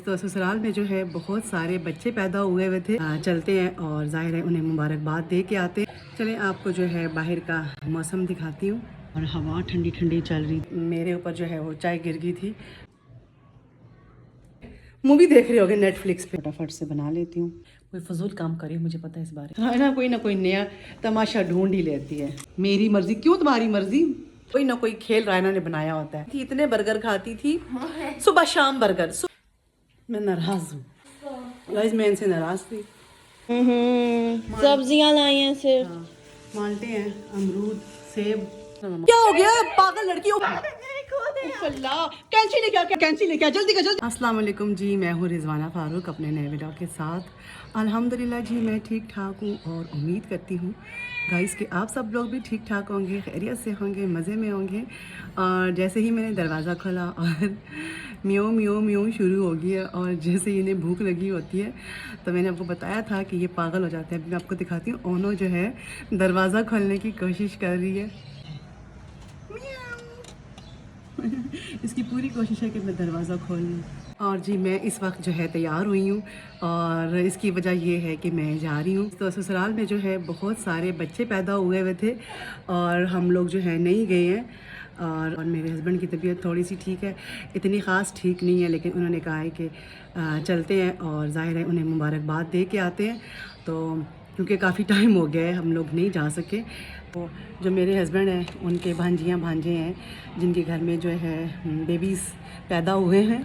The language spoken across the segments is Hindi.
तो ससुराल में जो है बहुत सारे बच्चे पैदा हुए थे। चलते हैं और जाहिर है उन्हें मुबारकबाद दे के आते हैं। चलें आपको जो है बाहर का मौसम दिखाती हूँ और हवा ठंडी ठंडी चल रही। मेरे ऊपर जो है वो चाय गिर गई थी। मूवी देख रहे होगे नेटफ्लिक्स पे। फटाफट से बना लेती हूँ। कोई फजूल काम करे, मुझे पता है इस बारे में। ना कोई नया तमाशा ढूंढ ही लेती है। मेरी मर्जी क्यों तुम्हारी मर्जी। कोई ना कोई खेल रायना ने बनाया होता है। इतने बर्गर खाती थी सुबह शाम बर्गर। मैं नाराज हूँ गाइस, मैं इनसे नाराज थी। सब्जियां लाई हैं सिर्फ। हाँ, माल्टे हैं, अमरूद, सेब। क्या हो गया पागल लड़की हो। कैंची लेके आ जल्दी जल्दी। अस्सलाम वालेकुम जी, मैं हूँ रिजवाना फारूक अपने नए वीडियो के साथ। अल्हम्दुलिल्लाह जी मैं ठीक ठाक हूँ और उम्मीद करती हूँ गाइस कि आप सब लोग भी ठीक ठाक होंगे, खैरियत से होंगे, मज़े में होंगे। और जैसे ही मैंने दरवाज़ा खोला और म्यों म्यों म्यों शुरू हो गया और जैसे ही इन्हें भूख लगी होती है तो मैंने आपको बताया था कि ये पागल हो जाते हैं। अभी मैं आपको दिखाती हूँ। ओनो जो है दरवाज़ा खोलने की कोशिश कर रही है। इसकी पूरी कोशिश है कि मैं दरवाज़ा खोल लूँ। और जी मैं इस वक्त जो है तैयार हुई हूँ और इसकी वजह ये है कि मैं जा रही हूँ। तो ससुराल में जो है बहुत सारे बच्चे पैदा हुए थे और हम लोग जो है नहीं गए हैं। और मेरे हस्बैंड की तबीयत थोड़ी सी ठीक है, इतनी ख़ास ठीक नहीं है, लेकिन उन्होंने कहा है कि चलते हैं और ज़ाहिर है उन्हें मुबारकबाद दे के आते हैं। तो क्योंकि काफ़ी टाइम हो गया है हम लोग नहीं जा सके। तो जो मेरे हस्बैंड हैं उनके भांजियाँ भांजे हैं जिनके घर में जो है बेबीज़ पैदा हुए हैं,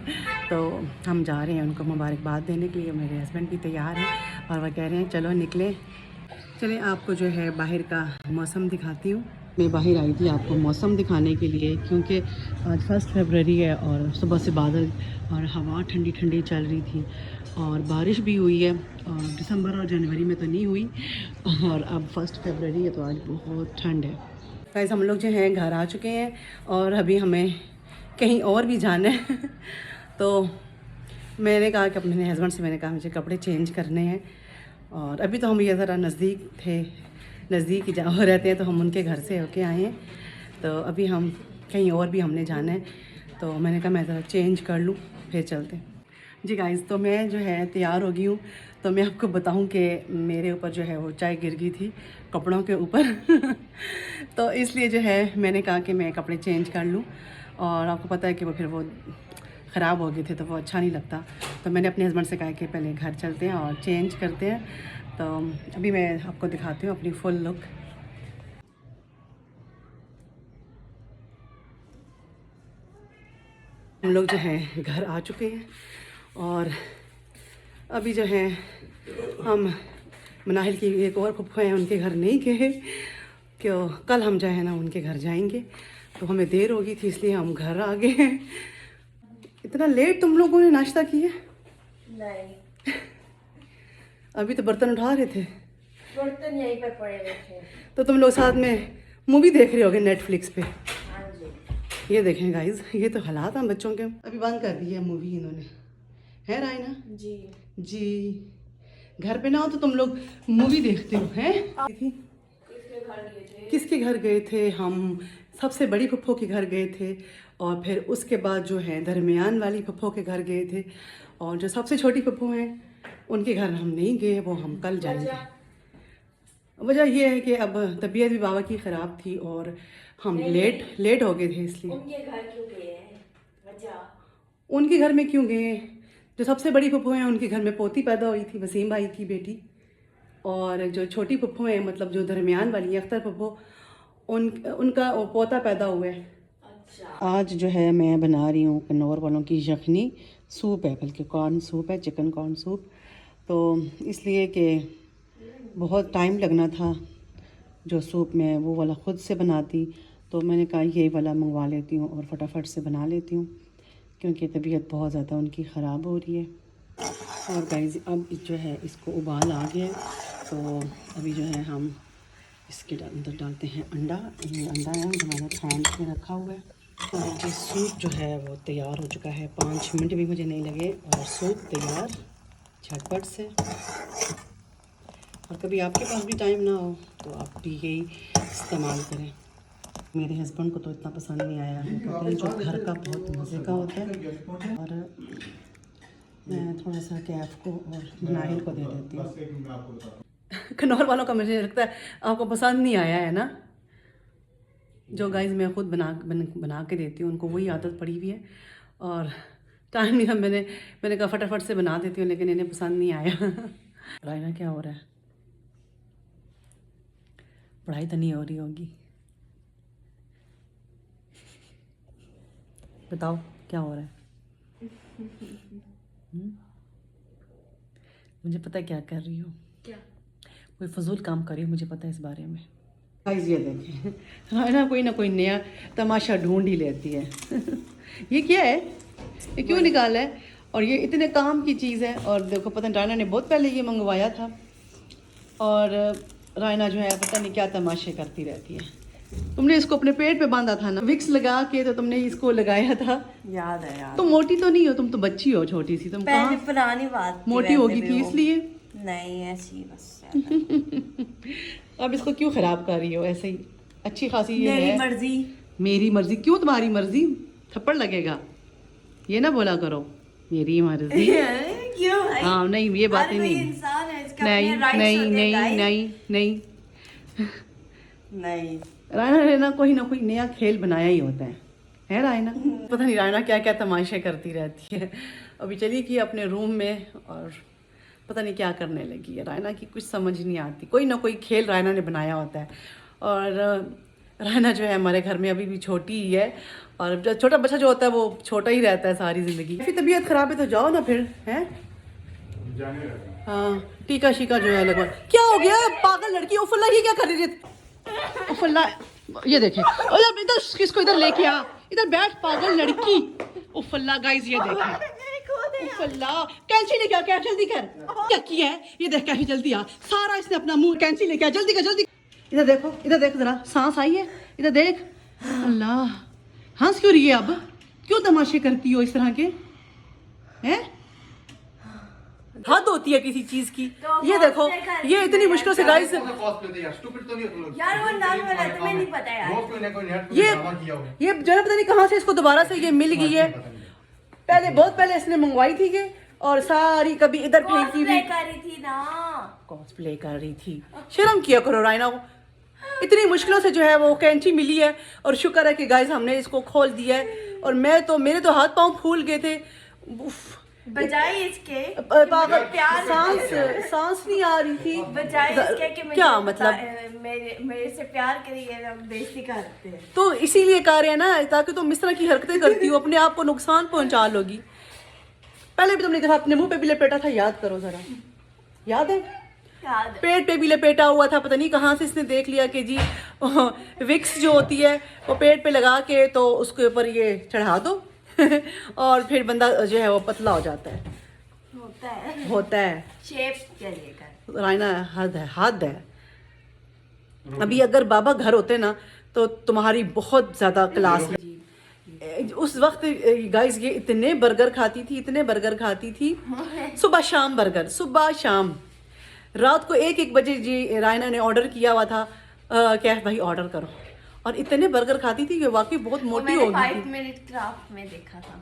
तो हम जा रहे हैं उनको मुबारकबाद देने के लिए। मेरे हस्बैंड भी तैयार हैं और वह कह रहे हैं चलो निकले। चलें आपको जो है बाहर का मौसम दिखाती हूँ। मैं बाहर आई थी आपको मौसम दिखाने के लिए क्योंकि आज 1 फरवरी है और सुबह से बादल और हवा ठंडी ठंडी चल रही थी और बारिश भी हुई है। और दिसंबर और जनवरी में तो नहीं हुई और अब 1 फरवरी है तो आज बहुत ठंड है। गाइस हम लोग जो हैं घर आ चुके हैं और अभी हमें कहीं और भी जाना है। तो मैंने कहा कि अपने हस्बैंड से मैंने कहा मुझे कपड़े चेंज करने हैं और अभी तो हम ये ज़रा नज़दीक थे, नज़दीक ही जहाँ रहते हैं तो हम उनके घर से होके आए हैं। तो अभी हम कहीं और भी हमने जाना है तो मैंने कहा मैं ज़रा चेंज कर लूँ फिर चलते हैं। जी गाइस तो मैं जो है तैयार हो गई हूँ। तो मैं आपको बताऊँ कि मेरे ऊपर जो है वो चाय गिर गई थी कपड़ों के ऊपर। तो इसलिए जो है मैंने कहा कि मैं कपड़े चेंज कर लूँ और आपको पता है कि वो फिर वो ख़राब हो गए थे तो वो अच्छा नहीं लगता। तो मैंने अपने हस्बैंड से कहा कि पहले घर चलते हैं और चेंज करते हैं। तो अभी मैं आपको दिखाती हूँ अपनी फुल लुक। हम लोग जो है घर आ चुके हैं और अभी जो है हम मनाहिल की एक और फुफ्फा हैं उनके घर नहीं गए क्यों कल हम जो है ना उनके घर जाएंगे। तो हमें देर हो गई थी इसलिए हम घर आ गए हैं। इतना लेट तुम लोगों ने नाश्ता किया? नहीं अभी तो बर्तन उठा रहे थे। बर्तन यहीं पे पड़े हुए थे। तो तुम लोग साथ में मूवी देख रहे होगे नेटफ्लिक्स पे। हाँ जी। ये देखें गाइस, ये तो हालात हैं बच्चों के। अभी बंद कर दी है मूवी इन्होंने, है रायना? जी जी घर पे ना हो तो तुम लोग मूवी देखते हो हैं? किसके घर गए थे? हम सबसे बड़ी फुफ्फो के घर गए थे और फिर उसके बाद जो है दरमियान वाली फुफ्फो के घर गए थे और जो सबसे छोटी फुफ्फो हैं उनके घर हम नहीं गए, वो हम कल जाएंगे। वजह यह है कि अब तबीयत भी बाबा की ख़राब थी और हम लेट हो गए थे इसलिए। उनके घर क्यों गए हैं? वजह? उनके घर में क्यों गए? जो सबसे बड़ी फुफ्फो हैं उनके घर में पोती पैदा हुई थी, वसीम भाई की बेटी। और जो छोटी फुफ्फो हैं मतलब जो दरमियान वाली अख्तर फुफ्फो उनका वो पोता पैदा हुआ है। अच्छा। आज जो है मैं बना रही हूँ कन्नौर वालों की यखनी सूप है, बल्कि कॉर्न सूप है, चिकन कॉर्न सूप। तो इसलिए कि बहुत टाइम लगना था जो सूप मैं वो वाला ख़ुद से बनाती, तो मैंने कहा यही वाला मंगवा लेती हूँ और फटाफट से बना लेती हूँ क्योंकि तबीयत बहुत ज़्यादा उनकी ख़राब हो रही है। और गाइस अब जो है इसको उबाल आ गया तो अभी जो है हम इसके अंदर डालते हैं अंडा। ये अंडा है जो मैंने छान के रखा हुआ है और ये सूप जो है वो तैयार हो चुका है। 5 मिनट भी मुझे नहीं लगे और सूप तैयार झटपट से। और कभी आपके पास भी टाइम ना हो तो आप भी यही इस्तेमाल करें। मेरे हस्बैंड को तो इतना पसंद नहीं आया, कहते हैं जो घर का बहुत मज़े का होता है। और मैं थोड़ा सा कैफ को और नाहिल को दे देती हूँ। कनौर वालों का मुझे लगता है आपको पसंद नहीं आया है ना। जो गाइस मैं खुद बना के देती हूँ उनको वही आदत पड़ी हुई है और टाइम नहीं था। मैंने कहा फटाफट से बना देती हूँ, लेकिन इन्हें पसंद नहीं आया। रायना क्या हो रहा है? पढ़ाई तो नहीं हो रही होगी? बताओ क्या हो रहा है? मुझे पता है क्या कर रही हो। क्या? कोई फजूल काम कर रही हो, मुझे पता है इस बारे में। गाइस ये देखें, रायना कोई ना कोई नया तमाशा ढूंढ ही लेती है। ये क्या है? ये क्यों निकाला है? और ये इतने काम की चीज़ है। और देखो पता नहीं रायना ने बहुत पहले ये मंगवाया था और रायना जो है पता नहीं क्या तमाशे करती रहती है। तुमने इसको अपने पेट पे बांधा था ना विक्स लगा के, तो तुमने इसको लगाया था। याद है यार। तुम मोटी तो नहीं हो, तुम तो बच्ची हो छोटी सी। तुम पहले कहाँ पुरानी बात थी, मोटी हो गई वैसे थी भी वो। इसलिए। नहीं ऐसी बस। अब इसको क्यों खराब कर रही हो ऐसे ही? अच्छी खासी ये मेरी है। मर्जी। मेरी मर्जी? क्यों तुम्हारी मर्जी? थप्पड़ लगेगा। ये ना बोला करो मेरी मर्जी। क्यों भाई? हाँ नहीं ये बात ही हर कोई नहीं। इंसान है, इसका नहीं अपने rights नहीं होते हैं, नहीं guys। नहीं नहीं। नहीं। रायना ने ना कोई नया खेल बनाया ही होता है रायना? पता नहीं रायना क्या क्या तमाशे करती रहती है। अभी चली गई अपने रूम में और पता नहीं क्या करने लगी है। रायना की कुछ समझ नहीं आती। कोई ना कोई खेल रायना ने बनाया होता है। और रायना जो है हमारे घर में अभी भी छोटी ही है और जब छोटा बच्चा जो होता है वो छोटा ही रहता है सारी ज़िंदगी। फिर तबीयत ख़राब है तो जाओ ना फिर, हैं? हाँ टीका शीका जो है लगवा। क्या हो गया पागल लड़की? उफुल्ला ये क्या कर रही है? उफुल्ला ये देखे, इधर किसको इधर लेके आ, इधर बैठ पागल लड़की। उफुल्ला गाइस ये देखे, उफुल्ला कैंची लेके आ, क्या जल्दी कर। क्या किया है ये देख, कैंची जल्दी आ। सारा इसने अपना मुंह कैंची लेके आ, जल्दी कर जल्दी। इधर देखो जरा, सांस आई है? इधर देख। अल्लाह हंस क्यों रही है अब? क्यों तमाशे करती हो इस तरह के? हैं? हद होती है किसी चीज की। तो ये देखो ये इतनी मुश्किल से गाइस यार वो नाम वाला तुम्हें नहीं पता यार। ये जो है पता नहीं कहाँ से इसको दोबारा से ये मिल गई है। पहले बहुत पहले इसने मंगवाई थी ये और सारी कभी इधर फेंकी हुई। कर रही थी ना। कॉस्प्ले कर रही थी। शर्म किया करो रायना। इतनी मुश्किलों से जो है वो कैंची मिली है और शुक्र है कि गाइस हमने इसको खोल दिया है। और मेरे तो हाथ पांव फूल गए थे। बजाय इसके पागल प्यार सांस नहीं आ रही थी। बजाय इसके कि मुझे क्या मतलब? मेरे से प्यार करिए ना, बेइज्जती करते हैं। तो इसीलिए कर रहे हैं ना ताकि तुम इस तरह की हरकतें करती हो अपने आप को नुकसान पहुंचा लोगी। पहले भी तुमने देखा अपने मुंह पे भी लपेटा था, याद करो जरा। याद है? याद। पेट पे भी लपेटा हुआ था। पता नहीं कहाँ से इसने देख लिया कि जी विक्स जो होती है वो पेट पे लगा के तो उसके ऊपर ये चढ़ा दो और फिर बंदा जो है वो पतला हो जाता है। होता है शेप करिएगा। रायना हद है। अभी अगर बाबा घर होते ना तो तुम्हारी बहुत ज्यादा क्लास। उस वक्त गाइस ये इतने बर्गर खाती थी सुबह शाम बर्गर, सुबह शाम। रात को 1 बजे जी रायना ने ऑर्डर किया हुआ था क्या भाई ऑर्डर करो, और इतने बर्गर खाती थी कि वाकई बहुत मोटी हो गई थी। 5 मिनट क्राफ्ट में देखा था।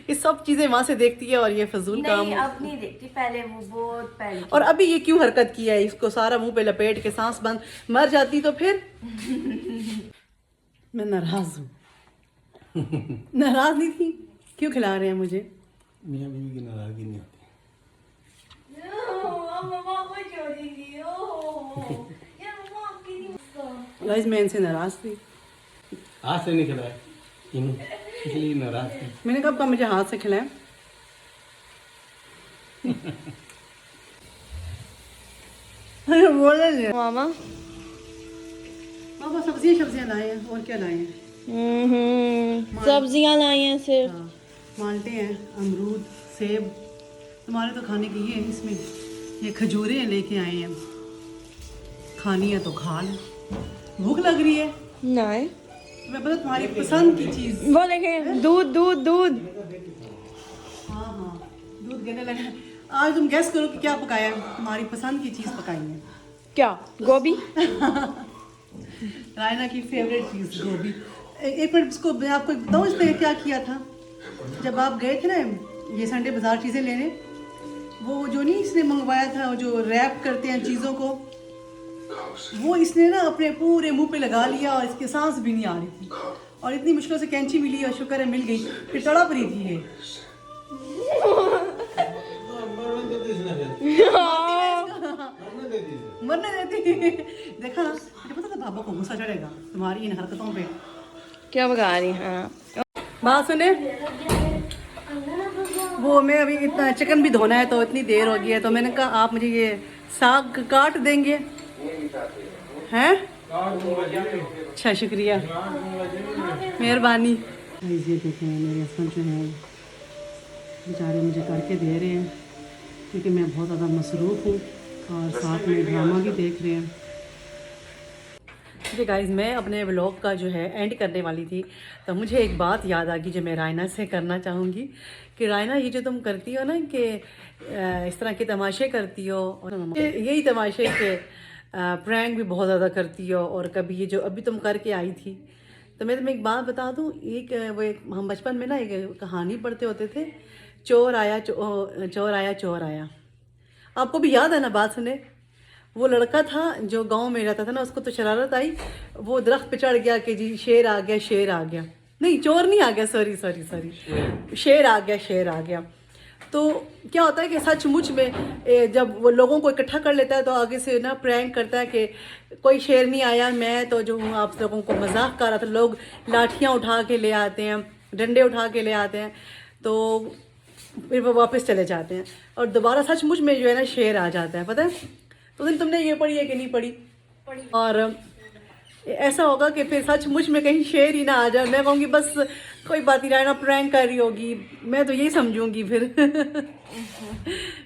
ये सब चीजें वहां से देखती है और ये फजूल काम। नहीं अब नहीं देखती, पहले वो बहुत पहले। और अभी ये क्यों हरकत की है? इसको सारा मुंह पे लपेट के सांस बंद, मर जाती तो फिर। मैं नाराज हूँ। नाराज नहीं थी, क्यों खिला रहे हैं मुझे? मियां बीवी की नाराजगी नहीं होती। गाइस मैं इनसे नाराज थी। हाथ से नहीं खिलाया इसलिए नाराज थी। मैंने कब कहा मुझे हाथ से खिलाएं? अरे बोले नहीं। मामा पापा सब्जियां लाए हैं। और क्या लाए हैं? सब्जियां लाई हैं सिर्फ। हाँ, माल्टे हैं, अमरूद, सेब। तुम्हारे तो खाने की है इसमें। ये खजूरें लेके आए हैं, खानी है तो खा लो। भूख लग रही है? नहीं मैं पता तुम्हारी पसंद की चीज। वो देखें, दूध दूध दूध। हाँ हाँ दूध गिरने लगा। आज तुम गैस करो कि क्या पकाया है। तुम्हारी पसंद की चीज पकाई है। क्या? गोभी। रायना की फेवरेट चीज गोभी। एक मिनट इसको मैं आपको बताऊँ इसने क्या किया था। जब आप गए थे ना ये संडे बाजार चीज़ें लेने, वो जो नहीं इसने मंगवाया था, वो जो रैप करते हैं चीज़ों को, वो इसने ना अपने पूरे मुंह पे लगा लिया और इसकी सांस भी नहीं आ रही थी। और इतनी मुश्किल से कैंची मिली और शुक्र है मिल गई, फिर तड़प रही थी ये। मरने देती। देखा ना, मुझे पता था बाबा को गुस्सा चढ़ेगा तुम्हारी इन हरकतों पे। क्या बगा रही हाँ। बात सुने, वो मैं अभी इतना चिकन भी धोना है तो इतनी देर हो गई है, तो मैंने कहा आप मुझे ये साग काट देंगे हैं? अच्छा शुक्रिया, मेहरबानी। ये देखें मेरे हस्बैंड जो है बेचारे मुझे करके दे रहे हैं क्योंकि मैं बहुत ज़्यादा मसरूफ़ हूँ और साथ में ड्रामा भी देख रहे हैं। ठीक गाइस, मैं अपने व्लॉग का जो है एंड करने वाली थी, तो मुझे एक बात याद आ गई जो मैं रायना से करना चाहूँगी कि रायना ये जो तुम करती हो ना कि इस तरह के तमाशे करती हो, और यही तमाशे के प्रैंक भी बहुत ज़्यादा करती हो, और कभी ये जो अभी तुम करके आई थी, तो मैं तुम्हें एक बात बता दूँ। हम बचपन में ना एक कहानी पढ़ते होते थे, चोर आया चोर आया चोर आया। आपको भी याद है ना? बात सुने, वो लड़का था जो गांव में रहता था ना, उसको तो शरारत आई, वो दरख्त पे चढ़ गया कि जी शेर आ गया, शेर आ गया। नहीं, चोर नहीं आ गया, सॉरी, शेर आ गया, शेर आ गया। तो क्या होता है कि सचमुच में जब वो लोगों को इकट्ठा कर लेता है तो आगे से ना प्रैंक करता है कि कोई शेर नहीं आया, मैं तो जो हूँ आप लोगों को मजाक कर रहा था। लोग लाठियाँ उठा के ले आते हैं, डंडे उठा के ले आते हैं, तो फिर वो वापस चले जाते हैं और दोबारा सचमुच में जो है ना शेर आ जाता है, पता है? तो दिन तुमने ये पढ़ी है कि नहीं पढ़ी? और ऐसा होगा कि फिर सचमुच में कहीं शेर ही ना आ जाए, मैं कहूँगी बस कोई बात नहीं, रायना प्रैंक कर रही होगी, मैं तो यही समझूंगी फिर।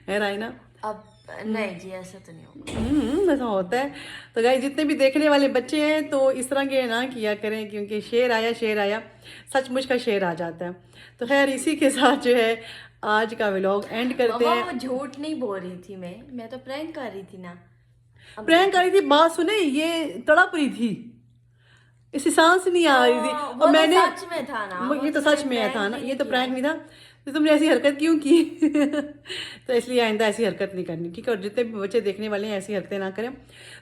है रायना? अब नहीं जी, ऐसा तो नहीं होगा। ऐसा होता है। तो गाइस, जितने भी देखने वाले बच्चे हैं तो इस तरह के ना किया करें, क्योंकि शेर आया सचमुच का शेर आ जाता है। तो खैर इसी के साथ जो है आज का व्लॉग एंड करते हैं। वो झूठ नहीं बोल रही थी, मैं तो प्रैंक कर रही थी ना। प्रैंक कर रही थी, बात सुने, ये तड़प रही थी, इसी सांस नहीं आ रही थी, और मैंने सच में था ना, ये तो सच में था ना, ये तो प्रैंक नहीं था। तो तुमने ऐसी हरकत क्यों की? तो इसलिए आइंदा ऐसी हरकत नहीं करनी, ठीक है? और जितने भी बच्चे देखने वाले हैं ऐसी हरकतें ना करें।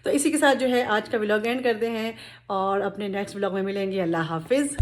तो इसी के साथ जो है आज का व्लॉग एंड करते हैं और अपने नेक्स्ट व्लॉग में मिलेंगे। अल्लाह हाफिज़।